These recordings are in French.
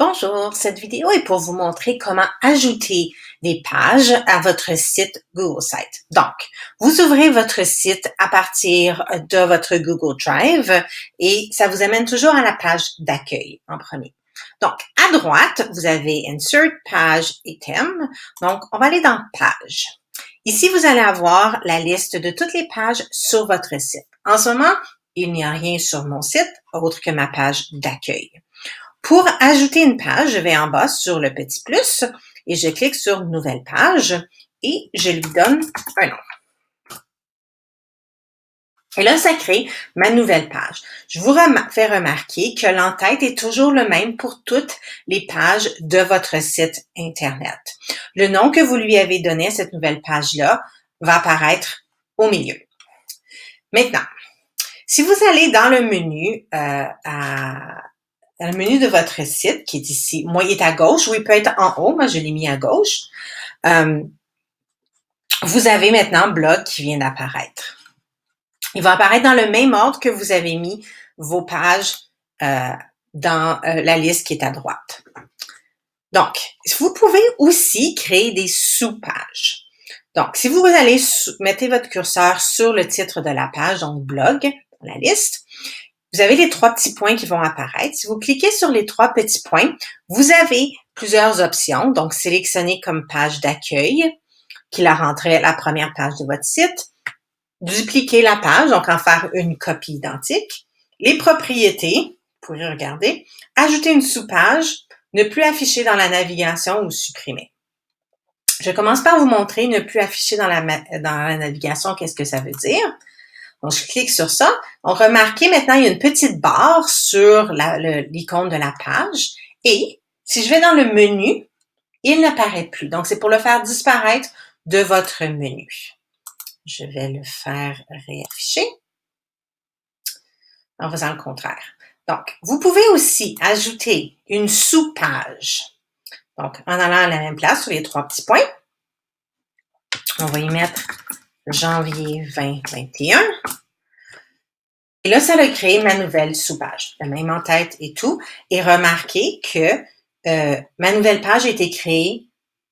Bonjour, cette vidéo est pour vous montrer comment ajouter des pages à votre site Google Sites. Donc, vous ouvrez votre site à partir de votre Google Drive et ça vous amène toujours à la page d'accueil en premier. Donc, à droite, vous avez Insert, Page et Thème. Donc, on va aller dans Page. Ici, vous allez avoir la liste de toutes les pages sur votre site. En ce moment, il n'y a rien sur mon site autre que ma page d'accueil. Pour ajouter une page, je vais en bas sur le petit plus et je clique sur Nouvelle page et je lui donne un nom. Et là, ça crée ma nouvelle page. Je vous fais remarquer que l'entête est toujours le même pour toutes les pages de votre site Internet. Le nom que vous lui avez donné à cette nouvelle page-là va apparaître au milieu. Maintenant, si vous allez dans le menu dans le menu de votre site, qui est ici, moi, il est à gauche, ou il peut être en haut, moi, je l'ai mis à gauche. Vous avez maintenant Blog qui vient d'apparaître. Il va apparaître dans le même ordre que vous avez mis vos pages dans la liste qui est à droite. Donc, vous pouvez aussi créer des sous-pages. Donc, si vous allez mettez votre curseur sur le titre de la page, donc Blog, dans la liste, vous avez les trois petits points qui vont apparaître. Si vous cliquez sur les trois petits points, vous avez plusieurs options. Donc, sélectionnez comme page d'accueil, qui la rendrait la première page de votre site. Dupliquer la page, donc en faire une copie identique. Les propriétés, vous pourrez regarder. Ajouter une sous-page, ne plus afficher dans la navigation ou supprimer. Je commence par vous montrer ne plus afficher dans la navigation, qu'est-ce que ça veut dire. Donc, je clique sur ça. On remarque maintenant, il y a une petite barre sur l'icône de la page. Et si je vais dans le menu, il n'apparaît plus. Donc, c'est pour le faire disparaître de votre menu. Je vais le faire réafficher en faisant le contraire. Donc, vous pouvez aussi ajouter une sous-page. Donc, en allant à la même place sur les trois petits points, on va y mettre janvier 2021. Et là, ça a créé ma nouvelle sous-page, la même en-tête et tout. Et remarquez que ma nouvelle page a été créée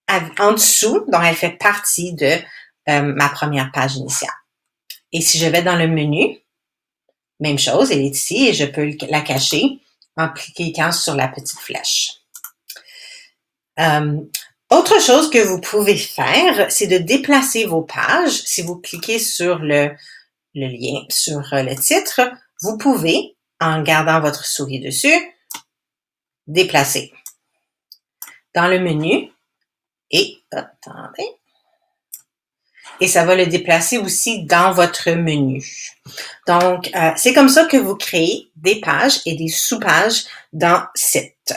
en dessous, donc elle fait partie de ma première page initiale. Et si je vais dans le menu, même chose, elle est ici et je peux la cacher en cliquant sur la petite flèche. Autre chose que vous pouvez faire, c'est de déplacer vos pages. Si vous cliquez sur le lien sur le titre, vous pouvez, en gardant votre souris dessus, déplacer dans le menu et, attendez, et ça va le déplacer aussi dans votre menu. Donc, c'est comme ça que vous créez des pages et des sous-pages dans Site.